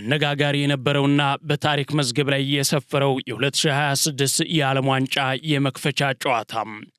አነጋጋሪ የነበረውና በታሪክ መዝገብ ላይ የሰፈረው የ2026 የዓለም ዋንጫ የመክፈቻ ጨዋታ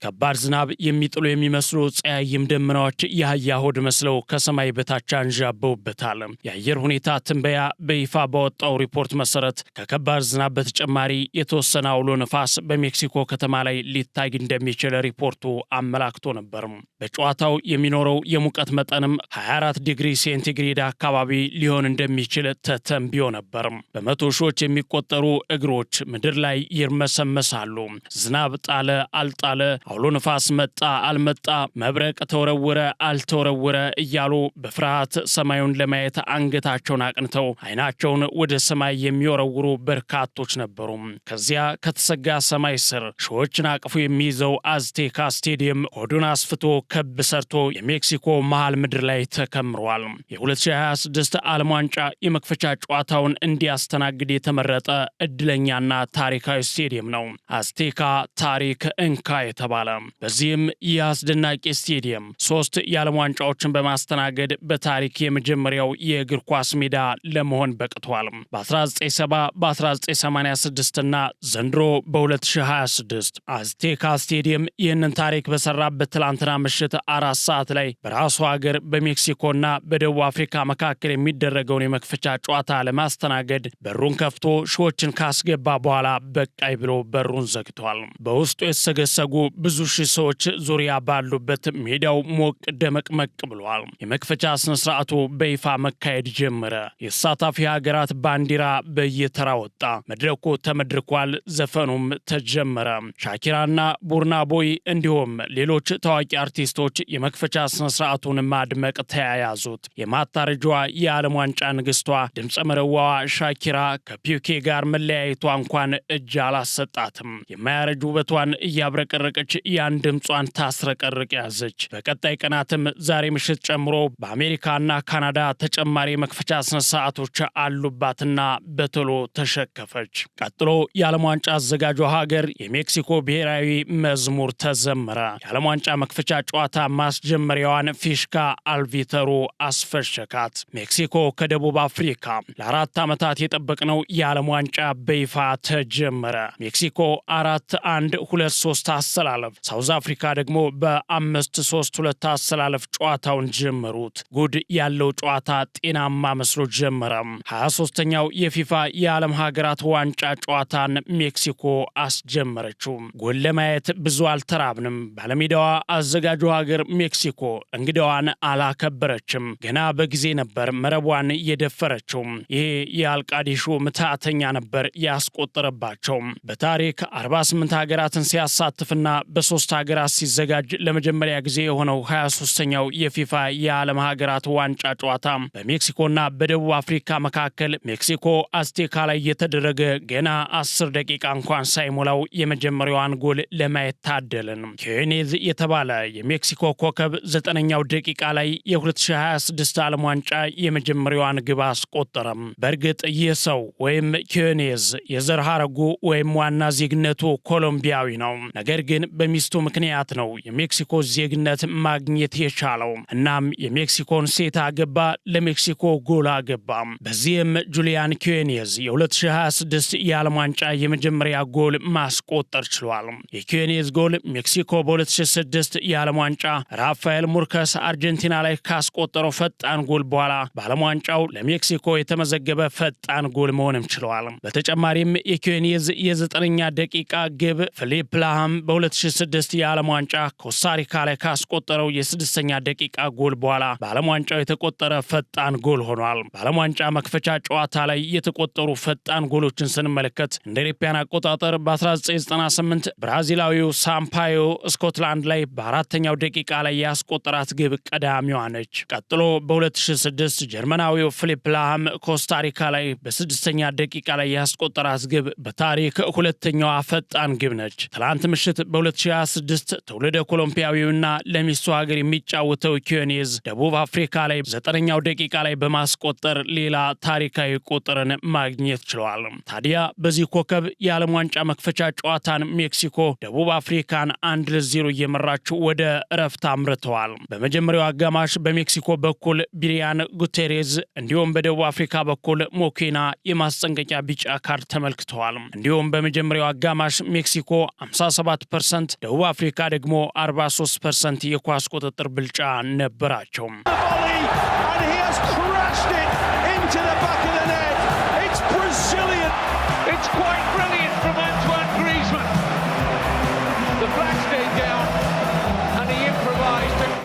ከባድ ዝናብ የሚጥሉ የሚመስሉ ፀያይም ደመናዎች የአህያ ሆድ መስለው ከሰማይ በታች አንዣበውበታል። የአየር ሁኔታ ትንበያ በይፋ ባወጣው ሪፖርት መሰረት ከከባድ ዝናብ በተጨማሪ የተወሰነ አውሎ ነፋስ በሜክሲኮ ከተማ ላይ ሊታይ እንደሚችል ሪፖርቱ አመላክቶ ነበር። በጨዋታው የሚኖረው የሙቀት መጠንም 24 ዲግሪ ሴንቲግሬድ አካባቢ ሊሆን እንደሚችል ተንብዮ ነበር። በመቶ ሺዎች የሚቆጠሩ እግሮች ምድር ላይ ይርመሰመሳሉ። ዝናብ ጣለ አልጣለ፣ አውሎ ነፋስ መጣ አልመጣ፣ መብረቅ ተወረወረ አልተወረወረ እያሉ በፍርሃት ሰማዩን ለማየት አንገታቸውን አቅንተው አይናቸውን ወደ ሰማይ የሚወረውሩ በርካቶች ነበሩ። ከዚያ ከተሰጋ ሰማይ ስር ሺዎችን አቅፎ የሚይዘው አዝቴካ ስቴዲየም ሆዱን አስፍቶ ክብ ሰርቶ የሜክሲኮ መሃል ምድር ላይ ተከምሯል። የ2026 ዓለም ዋንጫ የመክፈቻ ጨዋታውን እንዲያስተናግድ የተመረጠ እድለኛና ታሪካዊ ስቴዲየም ነው አዝቴካ ታሪክ እንካ የተባለ። በዚህም ይህ አስደናቂ ስቴዲየም 3 የዓለም ዋንጫዎችን በማስተናገድ በታሪክ የመጀመሪያው የእግር ኳስ ሜዳ ለመሆን በቅቷል። በ1970 በ1986 እና ዘንድሮ በ2026 አዝቴካ ስቴዲየም ይህንን ታሪክ በሰራበት ትላንትና ምሽት 4 ሰዓት ላይ በራሱ ሀገር በሜክሲኮና በደቡብ አፍሪካ መካከል የሚደረገውን የመክፈቻ ጨዋታ ለማስተናገድ በሩን ከፍቶ ሺዎችን ካስገባ በኋላ በቃይ ብሎ በሩን ዘግቷል። በውስጡ የተሰገሰጉ ብዙ ሺህ ሰዎች ዙሪያ ባሉበት ሜዳው ሞቅ ደመቅመቅ ብሏል። የመክፈቻ ስነ ስርዓቱ በይፋ መካሄድ ጀመረ። የተሳታፊ ሀገራት ባንዲራ በየተራ ወጣ። መድረኩ ተመድርኳል። ዘፈኑም ተጀመረ። ሻኪራና ቡርና ቦይ እንዲሁም ሌሎች ታዋቂ አርቲስቶች የመክፈቻ ስነ ስርዓቱን ማድመቅ ተያያዙት። የማታረጇ የዓለም ዋንጫ ንግስቷ ድምፀ መረዋዋ ሻኪራ ከፒኬ ጋር መለያየቷ እንኳን እጅ አላሰጣትም። የማያረጅ ውበቷን እያብረቀረቀች ያን ድምጿን ታስረቀርቅ ያዘች። በቀጣይ ቀናትም ዛሬ ምሽት ጨምሮ በአሜሪካና ካናዳ ተጨማሪ መክፈቻ ስነ ስርዓቶች አሉባትና በቶሎ ተሸከፈች። ቀጥሎ የዓለም ዋንጫ አዘጋጇ ሀገር የሜክሲኮ ብሔራዊ መዝሙር ተዘመረ። የዓለም ዋንጫ መክፈቻ ጨዋታ ማስጀመሪያዋን ፊሽካ አልቪተሩ አስፈሸካት። ሜክሲኮ ከደቡብ አፍሪካ ለ4 ዓመታት የጠበቅነው የዓለም ዋንጫ በይፋ ተጀመረ። ሜክሲኮ 4-1-2-3 አሰላለፍ፣ ሳውዝ አፍሪካ ደግሞ በ5-3-2 አሰላለፍ ጨዋታውን ጀመሩት። ጉድ ያለው ጨዋታ ጤናማ መስሎ ጀመረ። 23ኛው የፊፋ የዓለም ሀገራት ዋንጫ ጨዋታን ሜክሲኮ አስጀመረችው። ጎል ለማየት ብዙ አልተራብንም። ባለሜዳዋ አዘጋጁ ሀገር ሜክሲኮ እንግዳዋን አላከበረችም። ገና በጊዜ ነበር መረቧን የደፈረችው። ይሄ የአልቃዲሹ ምትሃተኛ ነበር ያስቆጠረባቸው። በታሪክ 48 ሀገራትን ሲያሳትፍና በ3 ሀገራት ሲዘጋጅ ለመጀመሪያ ጊዜ የሆነው 23ኛው የፊፋ የዓለም ሀገራት ዋንጫ ጨዋታ በሜክሲኮና በደቡብ አፍሪካ መካከል ሜክሲኮ አዝቴካ ላይ የተደረገ ገና 10 ደቂቃ እንኳን ሳይሞላው የመጀመሪያዋን ጎል ለማየት ታደልን። ኪዮኔዝ የተባለ የሜክሲኮ ኮከብ 9ኛው ደቂቃ ላይ የ2026 ዓለም ዋንጫ የመጀመሪያዋን ግብ አስቆጠረም። በእርግጥ ይህ ሰው ወይም ኪዮኔዝ የዘር ሐረጉ ወይም ዋና ዜግነቱ ኮሎምቢያዊ ነው። ነገር ግን በሚስቱ ምክንያት ነው የሜክሲኮ ዜግነት ማግኘት የቻለው። እናም የሜክሲኮን ሴት አገባ፣ ለሜክሲኮ ጎል አገባ። በዚህም ጁሊያን ኪዮኔዝ የ2026 የዓለም ዋንጫ የመጀመሪያ ጎል ማስቆጠር ችሏል። የኪዮኔዝ ጎል ሜክሲኮ በ2006 የዓለም ዋንጫ ራፋኤል ሙርከስ አርጀንቲና ላይ ካስቆጠረው ፈጣን ጎል በኋላ በዓለም ዋንጫው ለሜክሲኮ የተመዘገበ ፈጣን ጎል መሆንም ችለዋል። በተጨማሪም የኪዮኔዝ የ9ኛ ደቂቃ ግብ ፊሊፕ ላሃም በ2006 የዓለም ዋንጫ ኮስታሪካ ላይ ካስቆጠረው የ6ኛ ደቂቃ ጎል በኋላ በዓለም ዋንጫው የተቆጠረ ፈጣን ጎል ሆኗል። በዓለም ዋንጫ መክፈቻ ጨዋታ ላይ የተቆጠሩ ፈጣን ጎሎችን ስንመለከት እንደ አውሮፓውያን አቆጣጠር በ1998 ብራዚላዊው ሳምፓዮ ስኮትላንድ ላይ በ4ኛው ደቂቃ ላይ ያስቆጠራት ግብ ቀዳሚዋ ነች። ቀጥሎ በ2006 ጀርመናዊው ፊሊፕ ላሃም ኮስታሪካ ላይ በ6ኛ ደቂቃ ላይ ያስቆጠራት ግብ በታሪክ 2ኛዋ ፈጣን ግብ ነች። ትላንት ምሽት በ2026 ትውልደ ኮሎምቢያዊውና ለሚስቱ ሀገር የሚጫወተው ኪዮኔዝ ደቡብ አፍሪካ ላይ 9ኛው ደቂቃ ላይ በማስቆጠር ሌላ ታሪካዊ ቁጥርን ማግኘት ችሏል። ታዲያ በዚህ ኮከብ የዓለም ዋንጫ መክፈቻ ጨዋታን ሜክሲኮ ደቡብ አፍሪካን 1-0 እየመራች ወደ እረፍት አምርተዋል። በመጀመሪያው አጋማሽ በሜክሲኮ በኩል ቢሪያን ጉቴሬዝ እንዲሁም በደቡብ አፍሪካ በኩል ሞኬና የማስጠንቀቂያ ቢጫ ካርድ ተመልክተዋል። እንዲሁም በመጀመሪያው አጋማሽ ሜክሲኮ 57%፣ ደቡብ አፍሪካ ደግሞ 43% የኳስ ቁጥጥር ብልጫ ነበራቸው።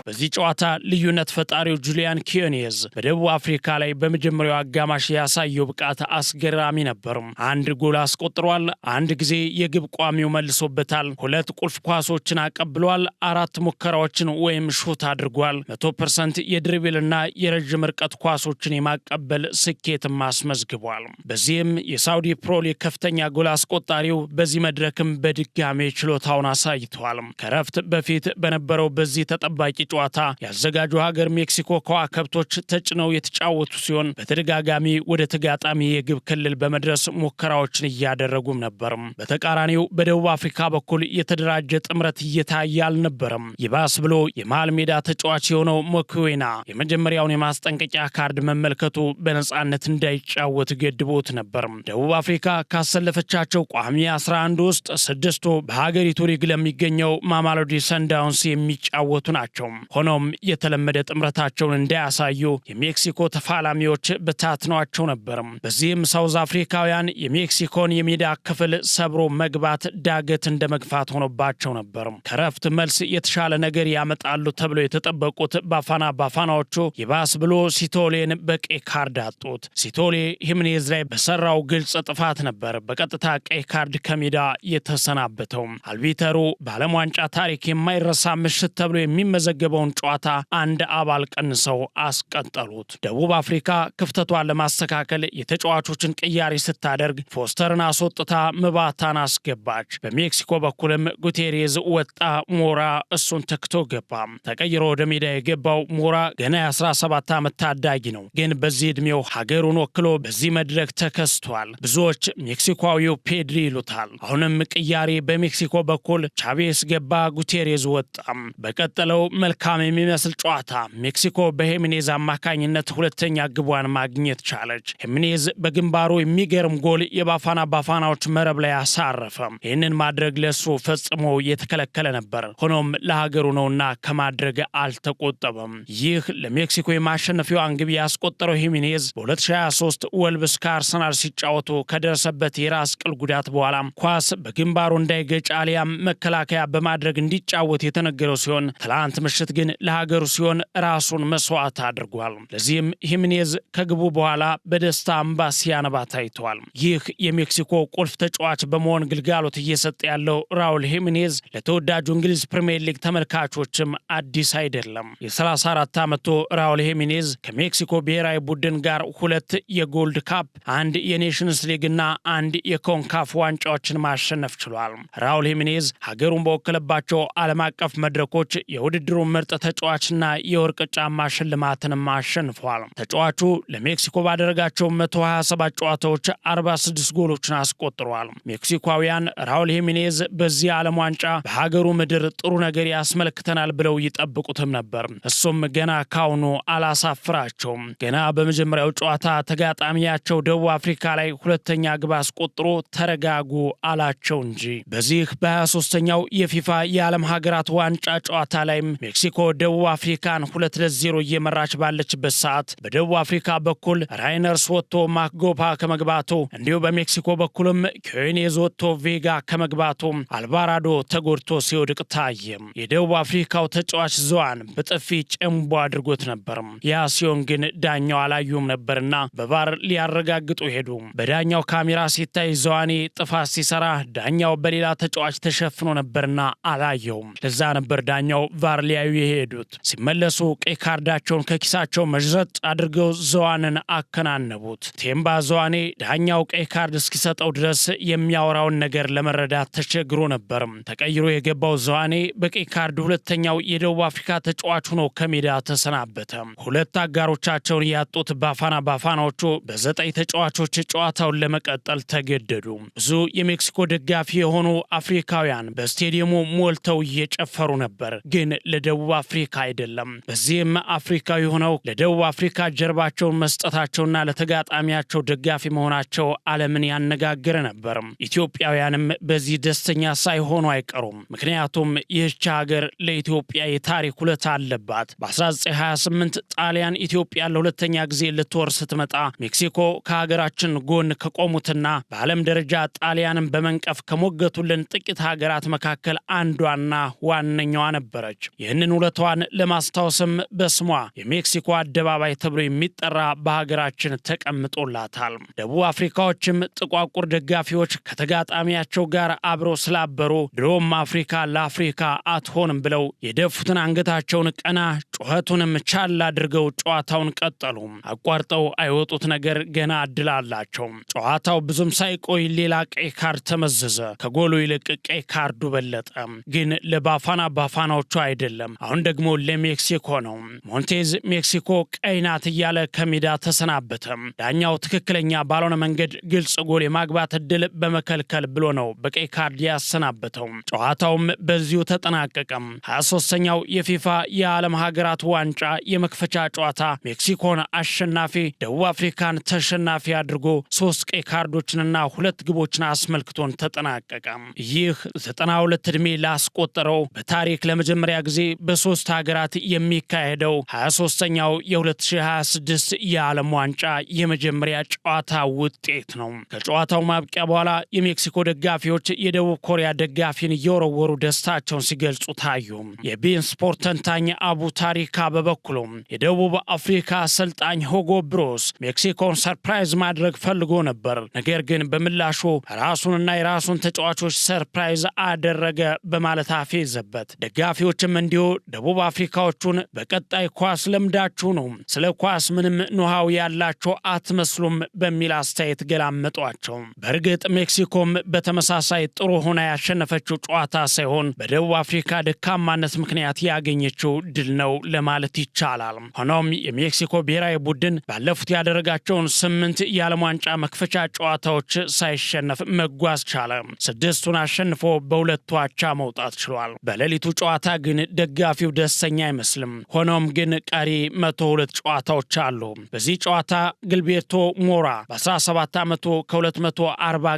በዚህ ጨዋታ ልዩነት ፈጣሪው ጁሊያን ኪዮኔዝ በደቡብ አፍሪካ ላይ በመጀመሪያው አጋማሽ ያሳየው ብቃት አስገራሚ ነበር። አንድ ጎል አስቆጥሯል፣ አንድ ጊዜ የግብ ቋሚው መልሶበታል፣ 2 ቁልፍ ኳሶችን አቀብሏል፣ 4 ሙከራዎችን ወይም ሹት አድርጓል፣ 100% የድሪብልና የረጅም ርቀት ኳሶችን የማቀበል ስኬትም አስመዝግቧል። በዚህም የሳውዲ ፕሮ ሊግ ከፍተኛ ጎል አስቆጣሪው በዚህ መድረክም በድጋሜ ችሎታውን አሳይቷል። ከረፍት በፊት በነበረው በዚህ ተጠባቂ ጨዋታ ያዘጋጁ ሀገር ሜክሲኮ ከዋክብቶች ተጭነው የተጫወቱ ሲሆን በተደጋጋሚ ወደ ተጋጣሚ የግብ ክልል በመድረስ ሙከራዎችን እያደረጉም ነበር። በተቃራኒው በደቡብ አፍሪካ በኩል የተደራጀ ጥምረት እየታየ አልነበረም። ይባስ ብሎ የመሃል ሜዳ ተጫዋች የሆነው ሞኩዌና የመጀመሪያውን የማስጠንቀቂያ ካርድ መመልከቱ በነጻነት እንዳይጫወት ገድቦት ነበር። ደቡብ አፍሪካ ካሰለፈቻቸው ቋሚ 11 ውስጥ 6ቱ በሀገሪቱ ሊግ ለሚገኘው ማማሎዲ ሰንዳውንስ የሚጫወቱ ናቸው። ሆኖም የተለመደ ጥምረታቸውን እንዳያሳዩ የሜክሲኮ ተፋላሚዎች በታትኗቸው ነበር። በዚህም ሳውዝ አፍሪካውያን የሜክሲኮን የሜዳ ክፍል ሰብሮ መግባት ዳገት እንደ መግፋት ሆኖባቸው ነበር። ከረፍት መልስ የተሻለ ነገር ያመጣሉ ተብለው የተጠበቁት ባፋና ባፋናዎቹ ይባስ ብሎ ሲቶሌን በቀይ ካርድ አጡት። ሲቶሌ ሂምኔዝ ላይ በሰራው ግልጽ ጥፋት ነበር በቀጥታ ቀይ ካርድ ከሜዳ የተሰናበተው። አልቢተሩ በዓለም ዋንጫ ታሪክ የማይረሳ ምሽት ተብሎ የሚመዘገበውን ጨዋታ አንድ አባል ቀንሰው አስቀጠሉት። ደቡብ አፍሪካ ክፍተቷን ለማስተካከል የተጫዋቾችን ቅያሪ ስታደርግ ፎስተርን አስወጥታ ምባታን አስገባች። በሜክሲኮ በኩልም ጉቴሬዝ ወጣ፣ ሞራ እሱን ተክቶ ገባ። ተቀይሮ ወደ ሜዳ የገባው ሞራ ገና የ17 ዓመት ታዳጊ ነው፣ ግን በዚህ ዕድሜው ሀገሩን ወክሎ በዚህ መድረክ ተከስቷል። ብዙዎች ሜክሲኮዊው ፔድሪ ይሉታል። አሁንም ቅያሪ በሜክሲኮ በኩል ቻቬስ ገባ፣ ጉቴሬዝ ወጣ። በቀጠለው መልካም የሚመስል ጨዋታ ሜክሲኮ በሂሜኔዝ አማካኝነት ሁለተኛ ግቧን ማግኘት ቻለች። ሂሜኔዝ በግንባሩ የሚገርም ጎል የባፋና ባፋናዎች መረብ ላይ አሳረፈ። ይህንን ማድረግ ለሱ ፈጽሞ የተከለከለ ነበር። ሆኖም ለሀገሩ ነውና ከማድረግ አልተቆጠበም። ይህ ለሜክሲኮ የማሸነፊያዋን ግብ ያስቆጠረው ሂሜኔዝ በ2023 ወልቭስ ከአርሰናል ሲጫወቱ ከደረሰበት የራስ ቅል ጉዳት በኋላ ኳስ በግንባሩ እንዳይገጭ አሊያም መከላከያ በማድረግ እንዲጫወት የተነገረው ሲሆን ትላንት ምሽት ግን ለሀገሩ ሲሆን ራሱን መስዋዕት አድርጓል። ለዚህም ሂሜኔዝ ከግቡ በኋላ በደስታ አምባ ሲያነባ ታይቷል። ይህ የሜክሲኮ ቁልፍ ተጫዋች በመሆን ግልጋሎት እየሰጠ ያለው ራውል ሂሜኔዝ ለተወዳጁ እንግሊዝ ፕሪሚየር ሊግ ተመልካቾችም አዲስ አይደለም። የ34 ዓመቱ ራውል ሂሜኔዝ ከሜክሲኮ ብሔራዊ ቡድን ጋር 2 የጎልድ ካፕ፣ 1 የኔሽንስ ሊግና 1 የኮንካፍ ዋንጫዎችን ማሸነፍ ችሏል። ራውል ሂሜኔዝ ሀገሩን በወከለባቸው ዓለም አቀፍ መድረኮች የውድድሩ ምርጥ ተጫዋችና የወርቅ ጫማ ሽልማትንም አሸንፏል። ተጫዋቹ ለሜክሲኮ ባደረጋቸው 127 ጨዋታዎች 46 ጎሎችን አስቆጥሯል። ሜክሲኮውያን ራውል ሂሜኔዝ በዚህ ዓለም ዋንጫ በሀገሩ ምድር ጥሩ ነገር ያስመለክተናል ብለው ይጠብቁትም ነበር። እሱም ገና ካሁኑ አላሳፍራቸውም። ገና በመጀመሪያው ጨዋታ ተጋጣሚያቸው ደቡብ አፍሪካ ላይ ሁለተኛ ግብ አስቆጥሮ ተረጋጉ አላቸው እንጂ። በዚህ በ23ኛው የፊፋ የዓለም ሀገራት ዋንጫ ጨዋታ ላይም ሜክሲኮ ደቡብ አፍሪካን 2-0 እየመራች ባለችበት ሰዓት በደቡብ አፍሪካ በኩል ራይነርስ ወጥቶ ማክጎፓ ከመግባቱ እንዲሁ በሜክሲኮ በኩልም ኪዮኔዝ ወጥቶ ቬጋ ከመግባቱ አልቫራዶ ተጎድቶ ሲወድቅ ታየ። የደቡብ አፍሪካው ተጫዋች ዞዋን በጥፊ ጨምቦ አድርጎት ነበር። ያ ሲሆን ግን ዳኛው አላዩም ነበርና በቫር ሊያረጋግጡ ሄዱ። በዳኛው ካሜራ ሲታይ ዞዋኔ ጥፋት ሲሰራ ዳኛው በሌላ ተጫዋች ተሸፍኖ ነበርና አላየውም። ለዛ ነበር ዳኛው ቫር ሊያዩ የሄዱት። ሲመለሱ ቀይ ካርዳቸውን ከኪሳቸው መዥረጥ አድርገው ዞዋንን አከናነቡት። ቴምባ ዞዋኔ ዳኛው ቀይ ካርድ እስኪሰጠው ድረስ የሚያወራውን ነገር ለመረዳት ተቸግሮ ነበር። ተቀይሮ የገባው ዞዋኔ በቀይ ካርድ ሁለተኛው የደቡብ አፍሪካ ተጫዋች ሆኖ ከሜዳ ተሰናበተ። 2 አጋሮቻቸውን ያጡት ባፋና ባፋናዎቹ በ9 ተጫዋቾች ጨዋታውን ለመቀጠል ተገደዱ። ብዙ የሜክሲኮ ደጋፊ የሆኑ አፍሪካውያን በስቴዲየሙ ሞልተው እየጨፈሩ ነበር። ግን ለደቡብ አፍሪካ አይደለም። በዚህም አፍሪካዊ ሆነው ለደቡብ አፍሪካ ጀርባቸውን መስጠታቸውና ለተጋጣሚያቸው ደጋፊ መሆናቸው ዓለምን ያነጋገረ ነበር። ኢትዮጵያውያንም በዚህ ደስተኛ ሳይሆኑ አይቀሩም። ምክንያቱም ይህች ሀገር ለኢትዮጵያ የታሪክ ውለታ አለባት። በ1928 ጣሊያን ኢትዮጵያ ለሁለተኛ ጊዜ ልትወር ስትመጣ ሜክሲኮ ከሀገራችን ጎን ከቆሙትና በዓለም ደረጃ ጣሊያንን በመንቀፍ ከሞገቱልን ጥቂት ሀገራት መካከል አንዷና ዋነኛዋ ነበረች። ይህንን ውለቷን ለማስታወስም በስሟ የሜክሲኮ አደባባይ ተብሎ የሚጠራ በሀገራችን ተቀምጦላታል። ደቡብ አፍሪካዎችም ጥቋቁር ደጋፊዎች ከተጋጣሚያቸው ጋር አብረው ስላበሩ ድሮም አፍሪካ ለአፍሪካ አትሆንም ብለው የደፉትን አንገታቸውን ቀና ጩኸቱንም ቻል አድርገው ጨዋታውን ቀጠሉ። አቋርጠው አይወጡት ነገር ገና እድል አላቸው። ጨዋታው ብዙም ሳይቆይ ሌላ ቀይ ካርድ ተመዘዘ። ከጎሉ ይልቅ ቀይ ካርዱ በለጠ። ግን ለባፋናዎቹ አይደለም፣ አሁን ደግሞ ለሜክሲኮ ነው። ሞንቴዝ ሜክሲኮ ቀይ ናት እያለ ከሜዳ ተሰናበተ። ዳኛው ትክክለኛ ባልሆነ መንገድ ግልጽ ጎል የማግባት እድል በመከልከል ብሎ ነው በቀይ ካርድ ያሰናበተው። ጨዋታውም በዚሁ ተጠናቀቀ። 23ኛው የፊፋ የዓለም ሀገራት ዋንጫ የመክፈቻ ጨዋታ ሜክሲኮን አሸናፊ፣ ደቡብ አፍሪካን ተሸናፊ አድርጎ 3 ቀይ ካርዶችንና 2 ግቦችን አስመልክቶን ተጠናቀቀ። ይህ 92 ዕድሜ ላስቆጠረው በታሪክ ለመጀመሪያ ጊዜ በ3 ሀገራት የሚካሄደው 23ኛው የ2026 የዓለም ዋንጫ የመጀመሪያ ጨዋታ ውጤት ነው። ከጨዋታው ማብቂያ በኋላ የሜክሲኮ ደጋፊዎች የደቡብ ኮሪያ ደጋፊን እየወረወሩ ደስታቸውን ሲገልጹ ታዩ። የቢን ስፖርት ተንታኝ አቡ ታሪካ በበኩሉም የደቡብ አፍሪካ አሰልጣኝ ሁጎ ብሮስ ሜክሲኮን ሰርፕራይዝ ማድረግ ፈልጎ ነበር፣ ነገር ግን በምላሹ ራሱንና የራሱን ተጫዋቾች ሰርፕራይዝ አደረገ በማለት አፌዘበት። ደጋፊዎችም እንዲሁ ደቡብ አፍሪካዎቹን በቀጣይ ኳስ ለምዳችሁ ነው፣ ስለ ኳስ ምንም ኖሃው ያላቸው አትመስሉም በሚል አስተያየት ገላመጧቸው። በእርግጥ ሜክሲኮም በተመሳሳይ ጥሩ ሆና ያሸነፈችው ጨዋታ ሳይሆን በደቡብ አፍሪካ ደካማነት ምክንያት ያገኘችው ድል ነው ለማለት ይቻላል። ሆኖም የሜክሲኮ ብሔራዊ ቡድን ባለፉት ያደረጋቸውን 8 የዓለም ዋንጫ መክፈቻ ጨዋታዎች ሳይሸነፍ መጓዝ ቻለ። 6ቱን አሸንፎ በ2ቱ አቻ መውጣት ችሏል። በሌሊቱ ጨዋታ ግን ደጋፊው ደስተኛ አይመስልም። ሆኖም ግን ቀሪ 102 ጨዋታዎች አሉ። በዚህ ጨዋታ ግልቤርቶ ሞራ በ17 ዓመቱ ከ240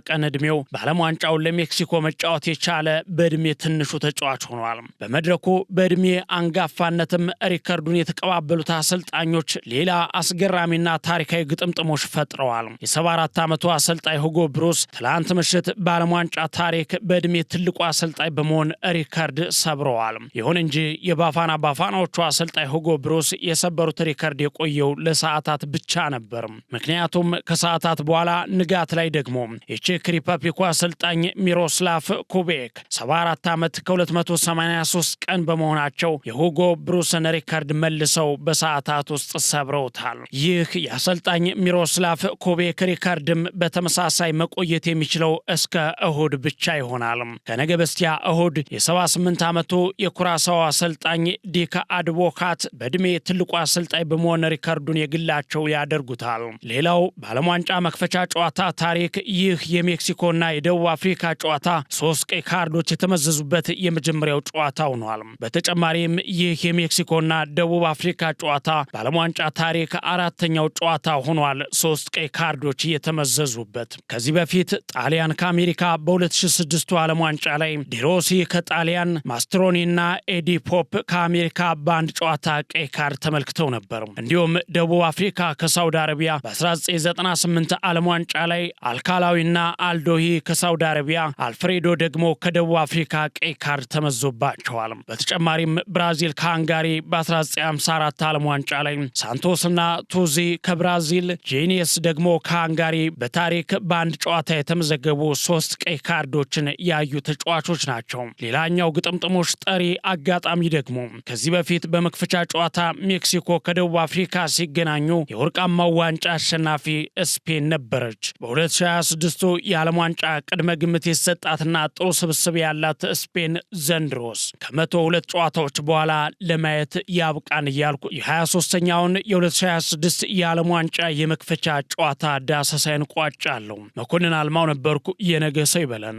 ቀን ዕድሜው በዓለም ዋንጫው ለሜክሲኮ መጫወት የቻለ በዕድሜ ትንሹ ተጫዋች ሆኗል። በመድረኩ በዕድሜ አንጋፋነትም ሪከርዱን የተቀባበሉት አሰልጣኞች ሌላ አስገራሚና ታሪካዊ ግጥምጥሞች ፈጥረዋል። የ74 ዓመቱ አሰልጣኝ ሁጎ ብሮስ ትላንት ምሽት በዓለም ዋንጫ ታሪክ በዕድሜ ትልቁ አሰልጣኝ በመሆን ሪከርድ ሰብረዋል። ይሁን እንጂ የባፋናዎቹ አሰልጣኝ ሁጎ ብሮስ የሰበሩት ሪከርድ የቆየው ለሰዓታት ብቻ ነበር። ምክንያቱም ከሰዓታት በኋላ ንጋት ላይ ደግሞ የቼክ ሪፐብሊኩ አሰልጣኝ ሚሮስላቭ ኩቤክ 74 ዓመት ከ283 ቀን በመሆናቸው የሁጎ ብሩስን ሪከርድ መልሰው በሰዓታት ውስጥ ሰብረውታል። ይህ የአሰልጣኝ ሚሮስላቭ ኩቤክ ሪከርድም በተመሳሳይ መቆየት የሚችለው እስከ እሁድ ብቻ ይሆናል። ከነገ በስቲያ እሁድ የ78 ዓመቱ የኩራሳው አሰልጣኝ ዲካ አድቮካት በዕድሜ ትልቁ አሰልጣኝ በመሆን ሪከርዱን የግላቸው ያደርጉታል። ሌላው በዓለም ዋንጫ መክፈቻ ጨዋታ ታሪክ ይህ የሜክሲኮና የደቡብ አፍሪካ ጨዋታ 3 ቀይ ካርዶች የተመዘዙበት የመጀመሪያው ጨዋታ ሆኗል። በተጨማሪም ይህ የሜክሲኮና ደቡብ አፍሪካ ጨዋታ በዓለም ዋንጫ ታሪክ 4ኛው ጨዋታ ሆኗል 3 ቀይ ካርዶች የተመዘዙበት። ከዚህ በፊት ጣሊያን ከአሜሪካ በ2006 ዓለም ዋንጫ ላይ ዲሮሲ ከጣሊያን፣ ማስትሮኒና ኤዲ ፖፕ ከአሜሪካ በአንድ ጨዋታ ቀይ ካርድ ተመልክተው ነበር። እንዲሁም ደቡብ አፍሪካ ከሳውዲ አረቢያ በ1998 ዓለም ዋንጫ ላይ አልካላዊና አልዶሂ ከሳውዲ አረቢያ፣ አልፍሬዶ ደግሞ ከደቡብ አፍሪካ ቀይ ካርድ ተመዞባቸዋል። በተጨማሪም ብራዚል ከሃንጋሪ በ1954 ዓለም ዋንጫ ላይ ሳንቶስና ቱዚ ከብራዚል፣ ጄኒየስ ደግሞ ከሃንጋሪ በታሪክ በአንድ ጨዋታ የተመዘገቡ 3 ቀይ ካርዶችን ያዩ ተጫዋቾች ናቸው። ሌላኛው ግጥምጥሞች ጠሪ አጋጣሚ ደግሞ ከዚህ በፊት በመክፈቻ ጨዋታ ሜክሲኮ ከደቡብ አፍሪካ ሲገናኙ የወርቃማው ዋንጫ አሸናፊ ስፔን ነበረች። በ2026 የዓለም ዋንጫ ቅድመ ግምት የተሰጣትና ጥሩ ስብስብ ያላት ስፔን ዘንድሮስ ከ102 ጨዋታዎች በኋላ ለማየት ያብቃን እያልኩ የ23ኛውን የ2026 የዓለም ዋንጫ የመክፈቻ ጨዋታ ዳሰሳይን ቋጫለሁ። መኮንን አልማው ነበርኩ። የነገ ሰው ይበለን።